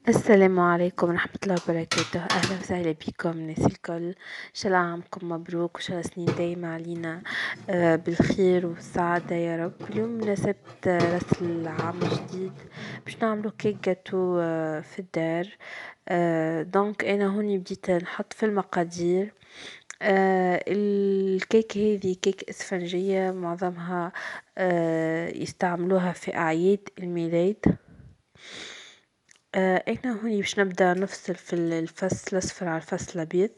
السلام عليكم ورحمة الله وبركاته. أهلا وسهلا بكم ناس الكل. إن شاء الله عامكم مبروك وإن شاء الله سنين دايما علينا بالخير والسعادة يا رب. اليوم مناسبة راس العام جديد باش نعملو كيك جاتو في الدار. دونك أنا هوني بديت نحط في المقادير. الكيك هذه كيك اسفنجية معظمها يستعملوها في أعياد الميلاد. احنا هوني باش نبدأ نفصل في الفص الأصفر على الفص الأبيض.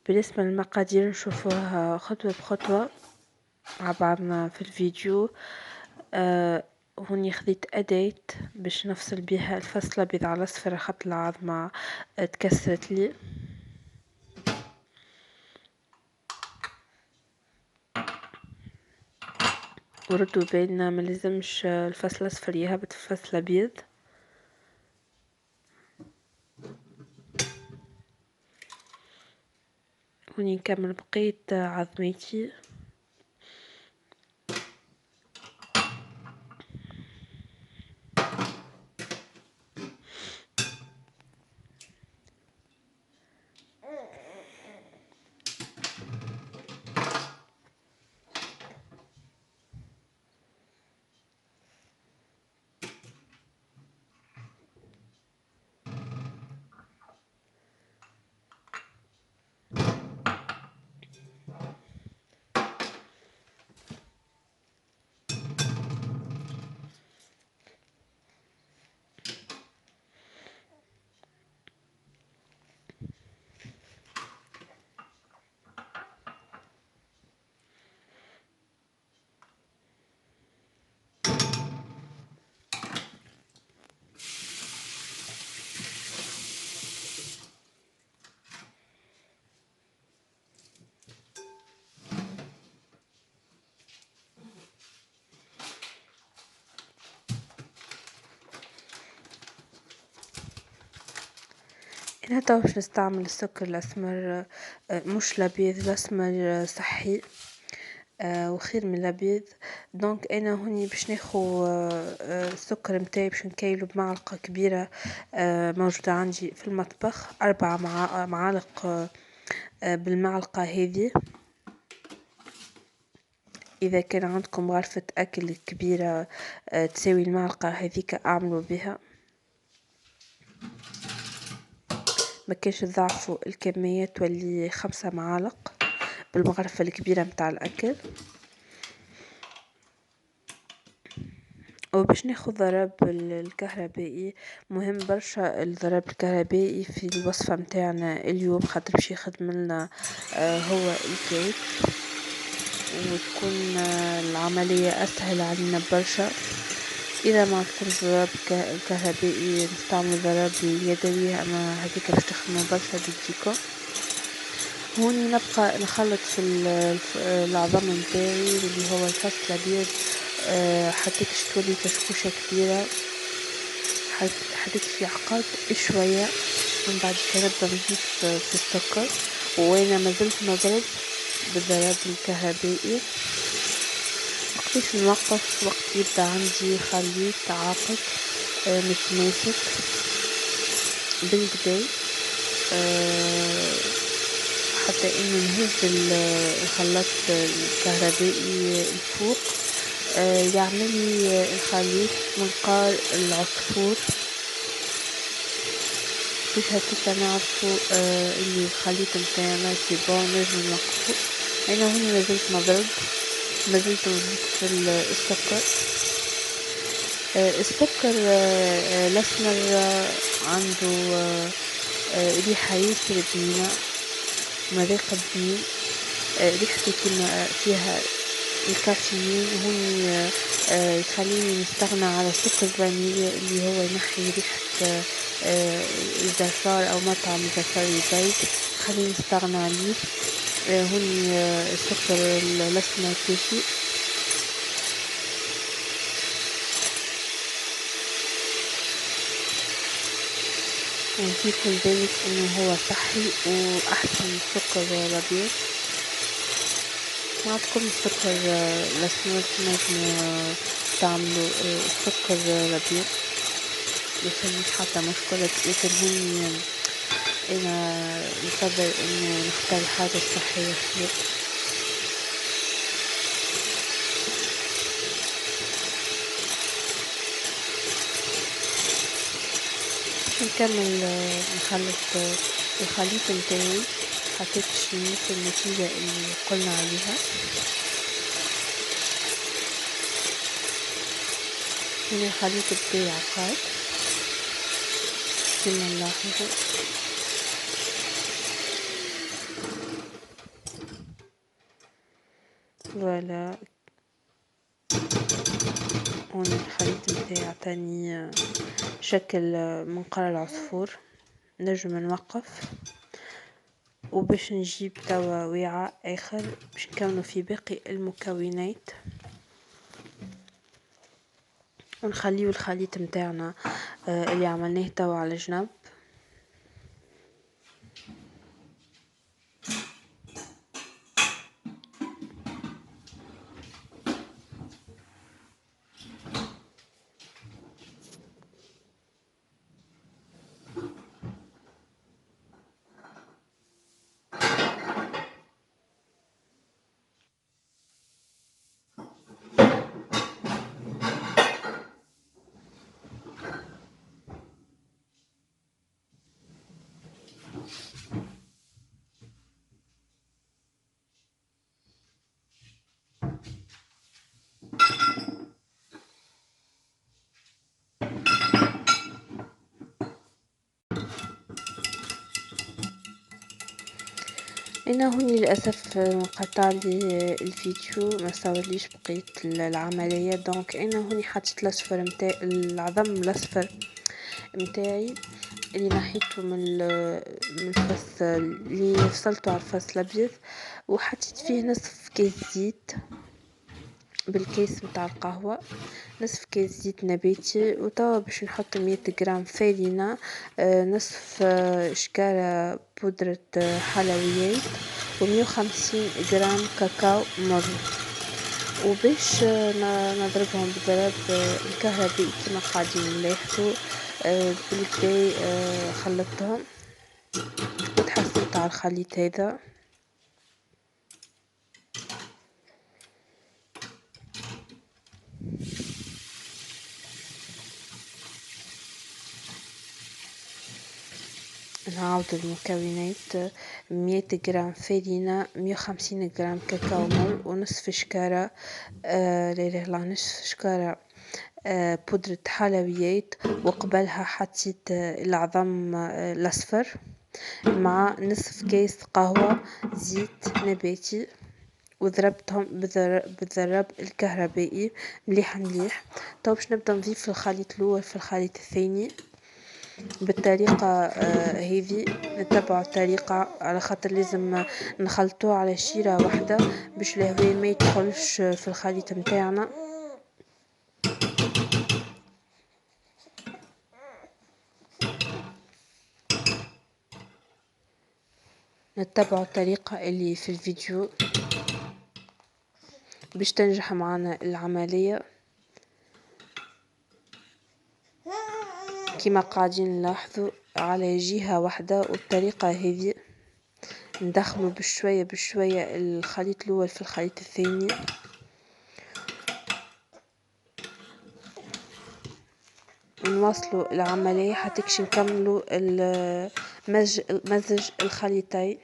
بالنسبة للمقادير نشوفوها خطوة بخطوة مع بعضنا في الفيديو. هوني خذيت أداة باش نفصل بها الفص الأبيض على الأصفر خط العظمة تكسرت لي. وردوا بالنا ملزمش الفص الأصفر يهبط في الفص الأبيض. هوني نكمل بقية عظمتي. أنا تو باش نستعمل السكر الأسمر، مش الأبيض، الأسمر صحي وخير من الأبيض. دونك أنا هوني باش ناخو السكر متاعي باش نكيلو بمعلقة كبيرة موجودة عندي في المطبخ، 4 معالق بالمعلقة هذي. إذا كان عندكم غرفة أكل كبيرة تساوي المعلقة هذيك أعملوا بها. مكانش تضاعفوا الكمية تولي 5 معالق بالمغرفة الكبيرة متاع الأكل. وباش ناخد ضرب الكهربائي، مهم برشا الضرب الكهربائي في الوصفة متاعنا اليوم، خاطر باش يخدم لنا هو الكيك وتكون العملية أسهل علينا برشا. إذا ما عندكمش ضرب الكهربائي نستعمل ضرب اليدوي، أما هذيك باش تخدموا برشا بيديكم. هوني نبقى نخلط في العظم متاعي اللي هو الفص الأبيض. حطيت تولي كشكوشة كبيرة، حطيت في عقاد شوية، من بعد كده نبدأ نضيف في السكر، وانا ما زلت نضرب بالضرب الكهربائي. وقتاش نوقف؟ وقت يبدأ عندي خليط عاقد متماسك بالكدا، حتى انه نهز الخلاط الكهربائي الفوق، يعمل لي الخليط منقار العصفور. باش هكاكا نعرفو اللي الخليط متاعنا سي بون نجم نوقفو. انا هنا مازلت نضرب، مازلت نضيف في السكر. السكر الاسمر عنده ريحة ياسر بنينة، مذاق بنين، ريحته كيما فيها الكافيين. هوني يخليني نستغنى على سكر الفانيليا اللي هو ينحي ريحة الزفار أو مطعم الزفار البيت، خليني نستغنى عليه. هوني السكر الأسمر كافي. وفي كل ذلك انه هو صحي واحسن من السكر الابيض. عندكم السكر الأسود تنجموا تعملوا السكر الأبيض، لكن مش حتى مشكلة، لكن هني أنا نفضل إنه نختار الحاجة الصحية خير. باش نكمل نخلط الخليط متاعي، حطيت نفس النتيجة اللي قلنا عليها. هنا الخليط بتاعي عقاد كما نلاحظوا. فوالا هون الخليط متاعي عطاني شكل منقار العصفور. نجم نوقف، وباش نجيب توا وعاء اخر باش نكونوا فيه باقي المكونات، ونخليه الخليط متاعنا اللي عملناه توا على جنب. انا هوني للاسف انقطع لي الفيديو، ما صورليش بقية العملية. دونك انا هوني حطيت الاصفر متاع العظم الاصفر متاعي اللي نحيته من الفص اللي فصلته على الفص الابيض، وحطيت فيه نصف كيس زيت بالكيس متاع القهوة، نصف كيس زيت نباتي. وتوا باش نحط 100 غرام فارينة، نصف شكارة بودرة حلويات، و150 غرام كاكاو مر. وباش نضربهم بضرب الكهربائي كما قاعدين نلاحظوا. بالكدا خلطتهم وتحصلت على الخليط هذا. نعاود المكونات: 100 غرام فارينة، 150 غرام كاكاو مر، ونصف شكارة نصف شكارة بودرة حلويات. وقبلها حطيت العظم الأصفر مع نصف كيس قهوة زيت نباتي، وضربتهم بالضرب الكهربائي مليح مليح. طيب باش نبدا نضيف الخليط الأول في الخليط الثاني بالطريقة هذه. نتبع الطريقة على خاطر لازم نخلطوه على شيرة واحدة باش الهواء ما يدخلش في الخليط متاعنا. نتبع الطريقة اللي في الفيديو باش تنجح معنا العملية. كما قاعدين نلاحظوا على جهة واحدة، والطريقة هذه ندخلوا بشوية بشوية الخليط الأول في الخليط الثاني. نواصلوا العملية حتى كش نكملوا مزج الخليطين.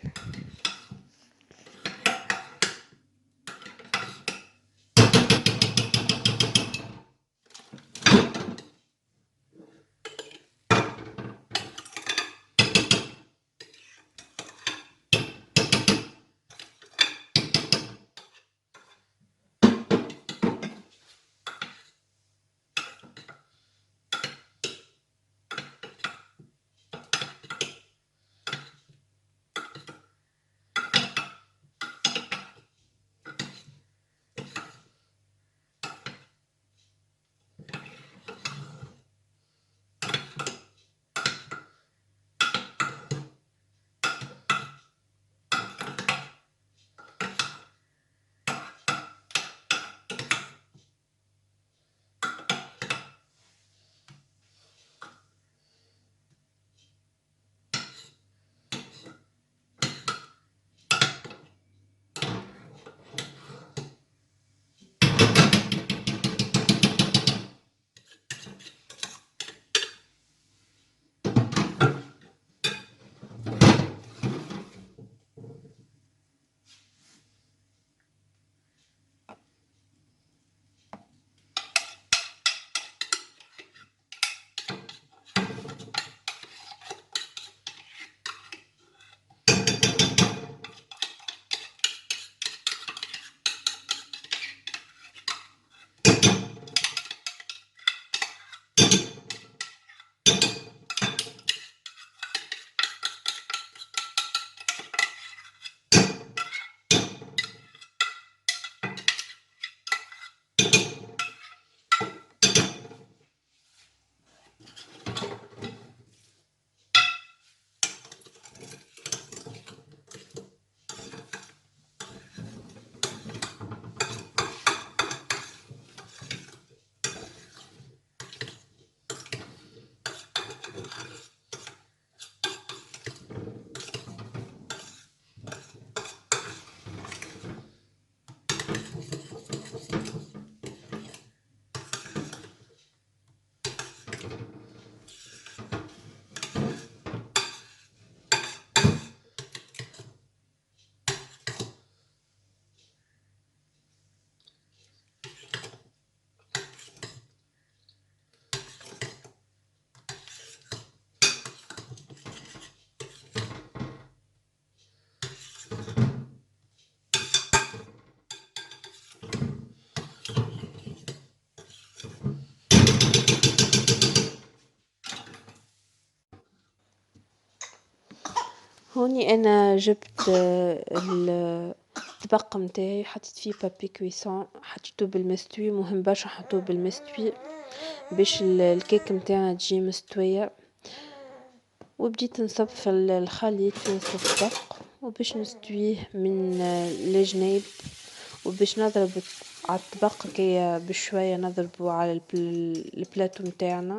هوني انا جبت الطبق متاعي، حطيت فيه بابي كويسون، حطيته بالمستوي، مهم برشا نحطوه بالمستوي باش الكيك متاعنا تجي مستوية. وبديت نصب في الخليط في نص الطبق وباش نستويه من الجناب، وباش نضرب على الطبق كي بشوية نضربه على البلاتو متاعنا.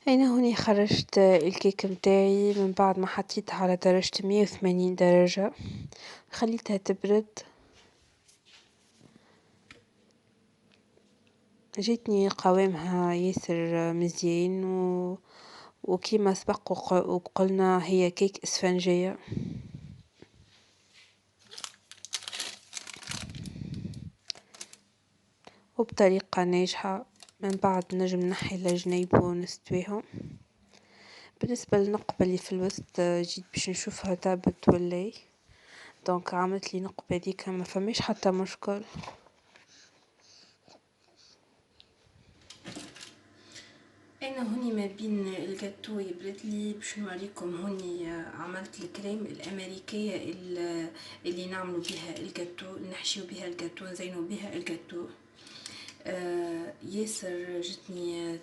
أنا هوني خرجت الكيك متاعي من بعد ما حطيتها على درجة 180 درجة، خليتها تبرد. جيتني قوامها ياسر مزيان وكيما سبق وقلنا هي كيك اسفنجية. وبطريقة ناجحة. من بعد نجم نحي الجنيب ونستويهم. بالنسبة للنقبة اللي في الوسط جيت باش نشوفها طابت ولا، دونك عملت لي نقبة ديك ما فماش حتى مشكل. انا هوني ما بين الجاتو يبرد لي باش نوريكم. هوني عملت الكريم الامريكيه اللي نعملوا بها الجاتو، نحشيو بها الجاتو، نزينوا بها الجاتو. ياسر جتني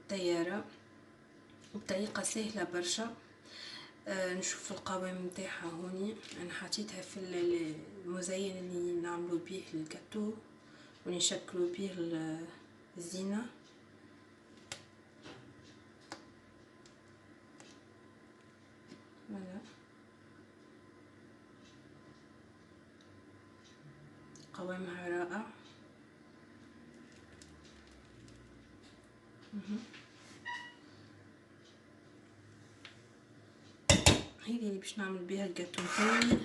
طياره بطريقه سهله برشا. نشوف القوام متاعها. هوني انا حطيتها في المزين اللي نعملوا به الجاتو ونشكلوا به الزينه. فوالا قوامها رائع. هذه اللي باش نعمل بها الجاتو متاعي،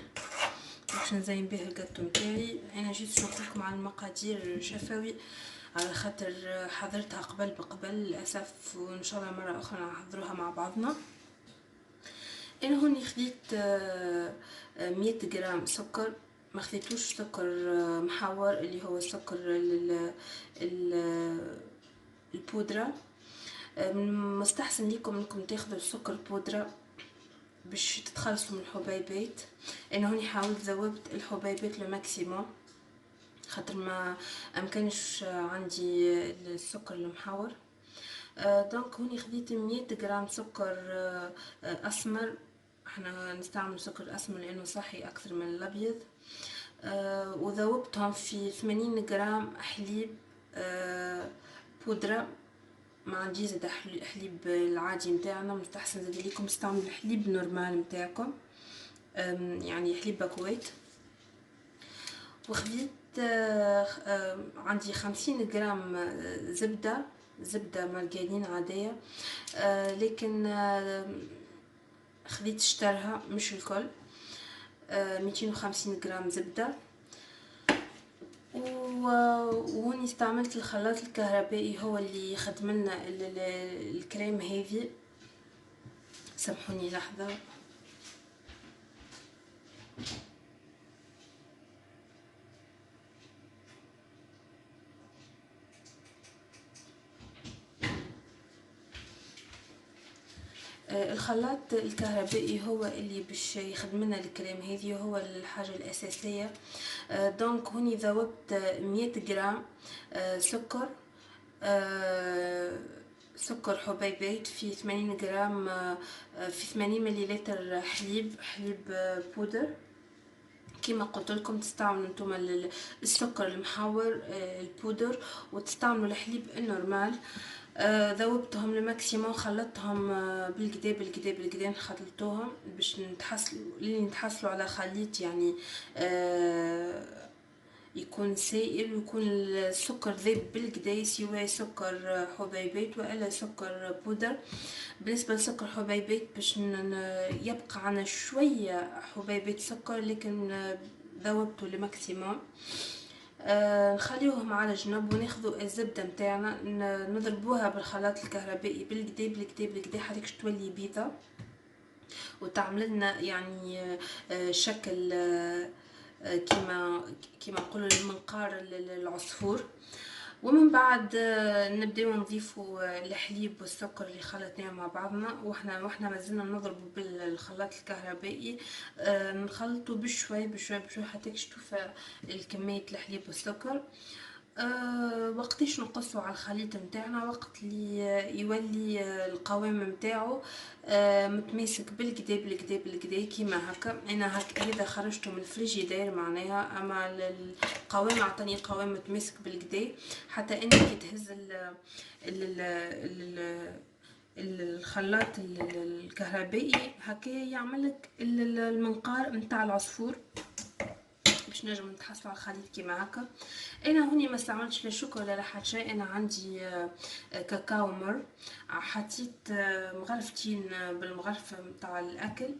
باش نزين بها الجاتو متاعي. انا جيت نشوف لكم على المقادير شفوي على خاطر حضرتها قبل بقبل للاسف، وان شاء الله مره اخرى نحضروها مع بعضنا. انا هوني خديت 100 جرام سكر، ما خديتوش سكر محور اللي هو السكر البودرة. مستحسن ليكم انكم تاخذوا السكر بودرة باش تتخلصوا من الحبيبات. انا هوني حاولت زودت الحبيبات لماكسيموم خاطر ما امكنش عندي السكر المحور. دونك هوني خديت 100 جرام سكر اسمر. احنا نستعمل سكر اسمر لانه صحي اكثر من الابيض. وذوبتهم في 80 جرام حليب بودرة ما عندي زاد حليب العادي متاعنا، مستحسن زاد ليكم تستعملوا الحليب نورمال متاعكم، يعني حليب بكويت. وخذيت عندي 50 جرام زبدة مارجرين عادية، لكن خذيت شترها مش الكل، 250 جرام زبدة. وهوني استعملت الخلاط الكهربائي هو اللي يخدم لنا الكريم هذه. سامحوني لحظة. الخلاط الكهربائي هو اللي باش يخدم لنا الكريم هذه، هو الحاجة الأساسية. دونك هوني ذوبت 100 جرام سكر، سكر حبيبات في 80 جرام، في 80 مليلتر حليب بودر. كما قلت لكم تستعملوا انتم السكر المحور البودر، وتستعملوا الحليب النورمال. ذوبتهم لماكسيموم، خلطتهم بالكدا خلطتوهم باش نتحصلوا على خليط يعني يكون سائل، ويكون السكر ذاب بالكدا، سواء سكر حبيبات والا سكر بودر. بالنسبه لسكر حبيبات باش يبقى عنا شويه حبيبات سكر، لكن ذوبته لماكسيموم. نخليوهم على جنب، وناخذوا الزبده متاعنا نضربوها بالخلاط الكهربائي بالكدا حتى تولي بيضه، وتعمل لنا يعني شكل كيما نقولوا المنقار العصفور. ومن بعد نبداو نضيفوا الحليب والسكر اللي خلطناه مع بعضنا، واحنا مازلنا نضربوا بالخلاط الكهربائي. نخلطوا بشوي حتى تشوفوا الكميه الحليب والسكر. وقتاش نقصوا على الخليط متاعنا؟ وقت اللي يولي القوام متاعو متماسك بالكدا كيما هكا. انا هكا هذا خرجته من الفريجيدير معناها، اما القوام عطاني قوام متماسك بالكدا، حتى انك تهز الخلاط الكهربائي هكا يعملك المنقار متاع العصفور باش نجم نتحصلوا على الخليط كيما هكا. انا هوني ما استعملتش لا شوكولا ولا حتى شيء، انا عندي كاكاو مر، حطيت مغرفتين بالمغرفه متاع الاكل،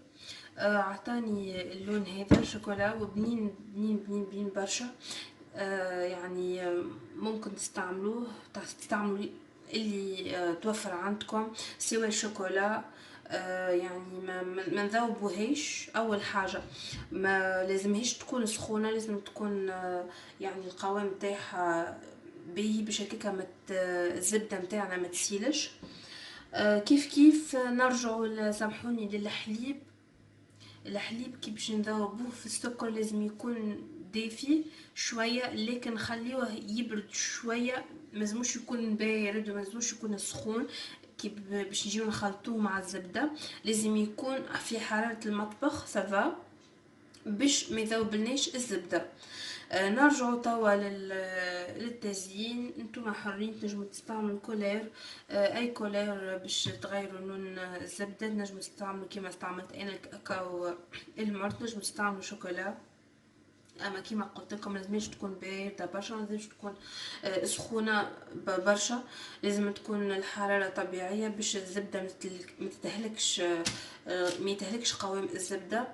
عطاني اللون هذا شوكولا، وبنين بنين بنين بنين برشا. يعني ممكن تستعملوه اللي توفر عندكم، سواء شوكولا يعني ما نذوبوهاش. اول حاجه ما لازمهاش تكون سخونه، لازم تكون يعني القوام تاعها باهي باش هكاكا الزبده نتاعنا ما تسيلش. كيف نرجعوا سامحوني الحليب كي باش نذوبوه في السكر لازم يكون دافي شويه، لكن خليوه يبرد شويه، مازموش يكون بارد ومازموش يكون سخون. كي باش نجيو نخلطوه مع الزبده لازم يكون في حراره المطبخ سافا باش ما يذوبلناش الزبده. نرجعوا توا للتزيين. انتم حرين تنجموا تستعملوا كولير، اي كولير باش تغيروا لون الزبده. تنجموا تستعملوا كيما استعملت انا الكاكاو المر، تنجموا تستعملوا شوكولا، اما كيما قلت لكم لازمش تكون بارده برشا، لازمش تكون سخونه برشا، لازم تكون الحراره طبيعيه باش الزبده ما يتهلكش قوام الزبده.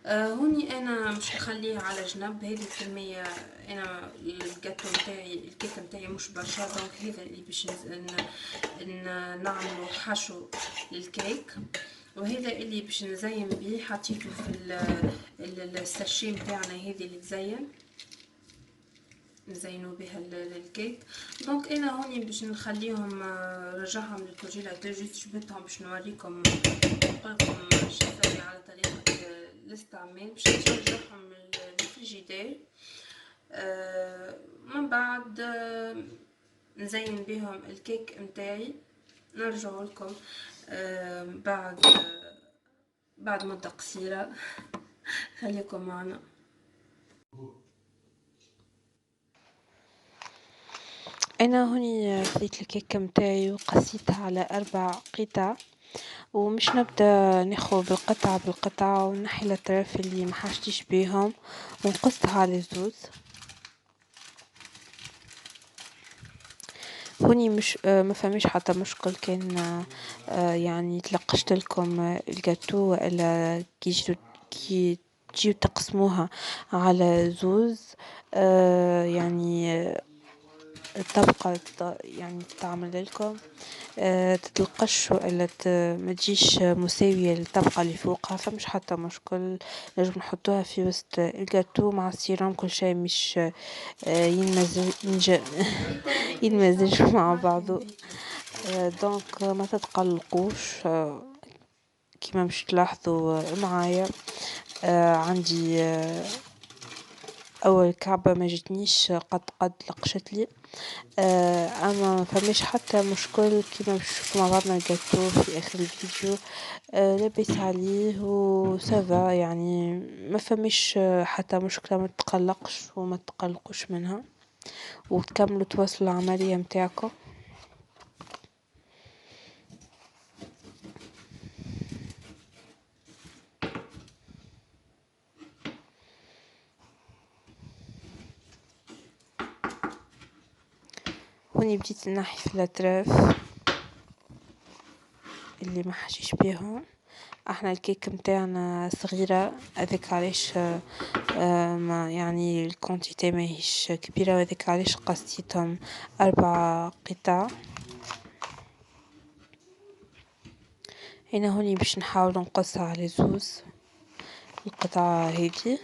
هوني انا مش نخليه على جنب. هذه الكميه انا الجاتو نتاعي الكيكه نتاعي مش برشا، دونك هذا اللي باش نعملوا حشو للكيك، وهذا اللي باش نزين بيه. حطيته في الساشي نتاعنا هذه اللي تزين نزينوا بها الكيك. دونك انا هوني باش نخليهم رجعهم للكونجيلاتور، جيت جبتهم باش نوريكم نقولكم شوفوا على طريقه الاستعمال باش نرجعهم للفريجيدير. من بعد نزين بهم الكيك نتاعي. نرجع لكم بعد مدة قصيرة. خليكم معنا. أنا هوني خذيت الكيكة متاعي وقسيتها على 4 قطع، ومش نبدأ ناخد بالقطعة بالقطعة ونحي الأطراف اللي محشتش بيهم ونقصها على زوز. هوني مش ما فماش حتى مشكل كان يعني تلقشت لكم الجاتو والا كي تجيو تقسموها على زوز يعني الطبقة يعني تعمل لكم تتلقش والا ما تجيش مساوية للطبقة اللي فوقها، فمش حتى مشكل نجم نحطوها في وسط الجاتو مع السيرام، كل شيء مش ينمزج مع بعضه. دونك ما تتقلقوش كيما مش تلاحظوا معايا عندي اول كعبة ما جتنيش قد لقشت لي اما فماش حتى مشكل كيما باش نشوفوا مع بعضنا الجاتو في اخر الفيديو لاباس عليه وسافا، يعني ما فماش حتى مشكلة، ما تقلقش وما تقلقوش منها وتكملوا تواصلوا العملية متاعكم. هوني بديت نحي في الاطراف اللي ما حشيش بيهم، احنا الكيك متاعنا صغيرة هذاك علاش ما يعني الكونتيتي ماهيش كبيرة، وهذاك علاش قصيتهم 4 قطع. هنا هوني باش نحاول نقصها على زوز القطعة هذي،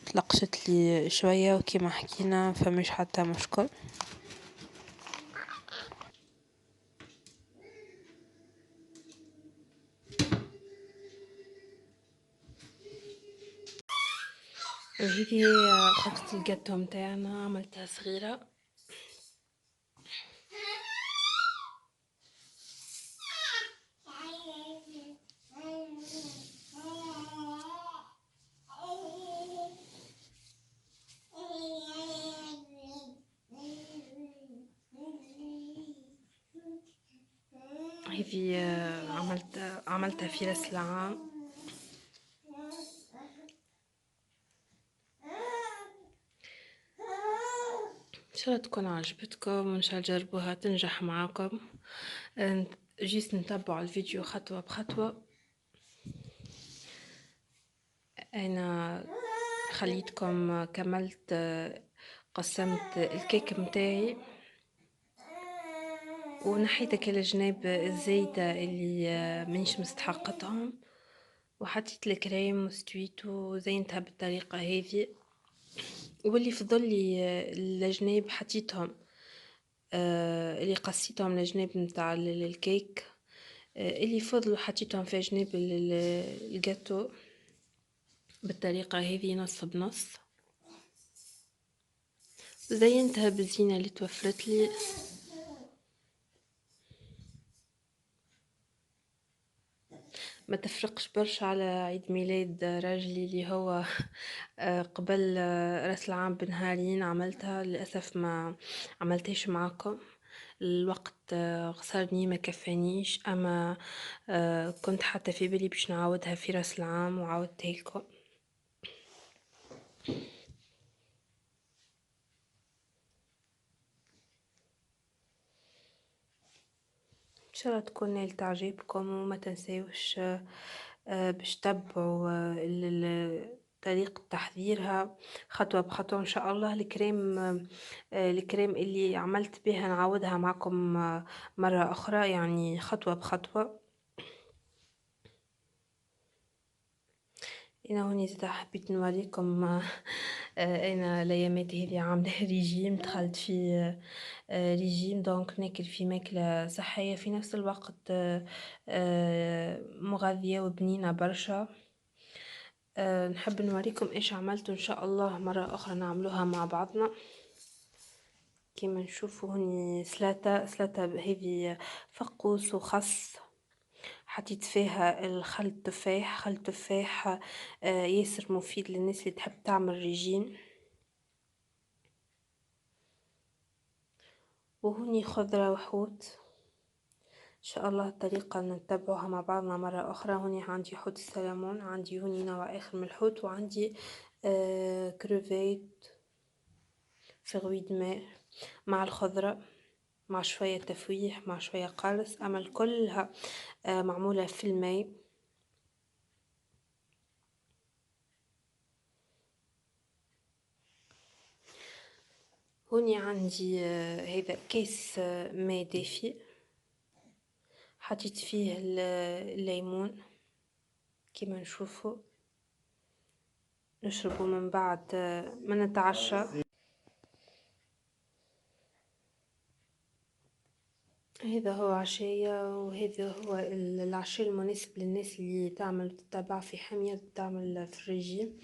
تلقشت لي شوية وكما حكينا فمش حتى مشكل. هذه هي خبزة الجاتو متاعنا، عملتها صغيرة. هذه عملتها في راس العام. ان شاء الله تكون عجبتكم وان شاء الله تجربوها تنجح معاكم. جيت نتبع الفيديو خطوة بخطوة. انا خليتكم كملت قسمت الكيك متاعي ونحيت كل الجناب الزايدة اللي منيش مستحقتهم، وحطيت الكريم وستويته وزينتها بالطريقة هذه، واللي فضلي الجناب حطيتهم اللي قصيتهم الجناب متاع الكيك اللي فضلوا حطيتهم في جناب الجاتو بالطريقة هذه نص بنص. زينتها بالزينة اللي توفرت لي. ما تفرقش برشا على عيد ميلاد راجلي اللي هو قبل راس العام بنهارين عملتها، للأسف ما عملتهاش معاكم، الوقت قصرني ما كفانيش، اما كنت حتى في بالي باش نعاودها في راس العام وعاودتها لكم. ان شاء الله تكون نالت تعجبكم، وما تنساوش باش تتبعوا طريقة تحضيرها خطوة بخطوة ان شاء الله. الكريم اللي عملت بها نعاودها معكم مرة اخرى، يعني خطوة بخطوة. انا هوني زيدا حبيت نوريكم انا الايامات هذه عامله ريجيم، دخلت في ريجيم، دونك ناكل في ماكله صحيه في نفس الوقت مغذيه وبنينه برشا. نحب نوريكم ايش عملت، ان شاء الله مره اخرى نعملوها مع بعضنا. كما نشوفوا هوني سلطه هذه فقوس وخس، حطيت فيها الخل التفاح، خل التفاح ياسر مفيد للناس اللي تحب تعمل ريجيم. وهوني خضرة وحوت. إن شاء الله الطريقة نتبعها مع بعضنا مرة أخرى. هوني عندي حوت السلمون، عندي هوني نوع آخر من الحوت، وعندي كروفيت فرويد ماء مع الخضرة، مع شوية تفويح، مع شوية قارص، أما كلها معمولة في الماء. هوني عندي هذا كيس ماء دافي، حطيت فيه الليمون كما نشوفوا، نشربه من بعد ما نتعشى. هذا هو عشايا، وهذا هو العشاء المناسب للناس اللي تعمل تتبع في حمية، تعمل في الرجيم.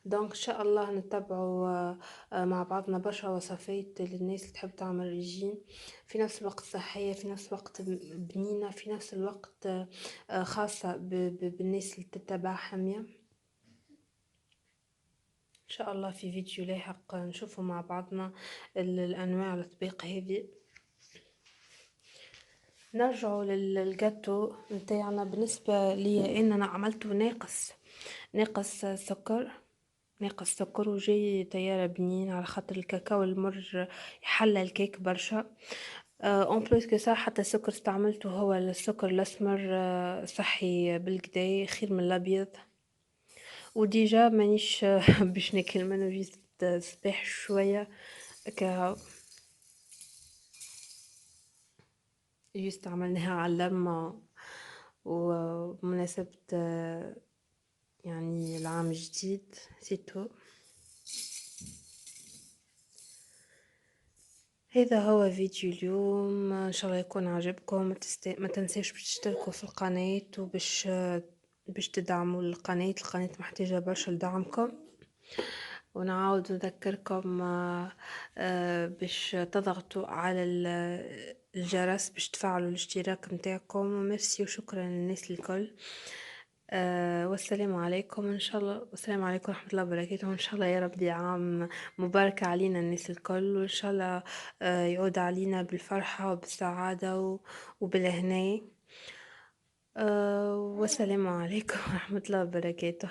دونك ان شاء الله نتبعوا مع بعضنا برشا وصفات للناس اللي تحب تعمل رجيم، في نفس الوقت صحية، في نفس الوقت بنينة، في نفس الوقت خاصة بالناس اللي تتبع حمية. ان شاء الله في فيديو لاحق نشوفوا مع بعضنا الانواع الاطباق هذه. نرجعوا للجاتو نتاعنا. بالنسبة لي أنا عملته ناقص سكر، ناقص سكر، وجاي تيارة بنين على خاطر الكاكاو المر يحلى الكيك برشا. اون بلوس كو صح، حتى السكر استعملته هو السكر الاسمر، صحي بالكدا خير من الابيض. وديجا مانيش باش ناكل منو، جيست صباح شوية كاهو، جيست عملناها على اللمة ومناسبة يعني العام الجديد سيتو. هذا هو فيديو اليوم، ان شاء الله يكون عجبكم. ما تنساش باش تشتركوا في القناة، باش تدعموا القناة محتاجة برشا لدعمكم. ونعاود نذكركم باش تضغطوا على الجرس باش تفعلوا الاشتراك متاعكم. وميرسي وشكرا للناس الكل. والسلام عليكم ان شاء الله، والسلام عليكم ورحمه الله وبركاته. وان شاء الله يا ربي عام مبارك علينا الناس الكل، وان شاء الله يعود علينا بالفرحه وبالسعاده وبالهناء. والسلام عليكم ورحمه الله وبركاته.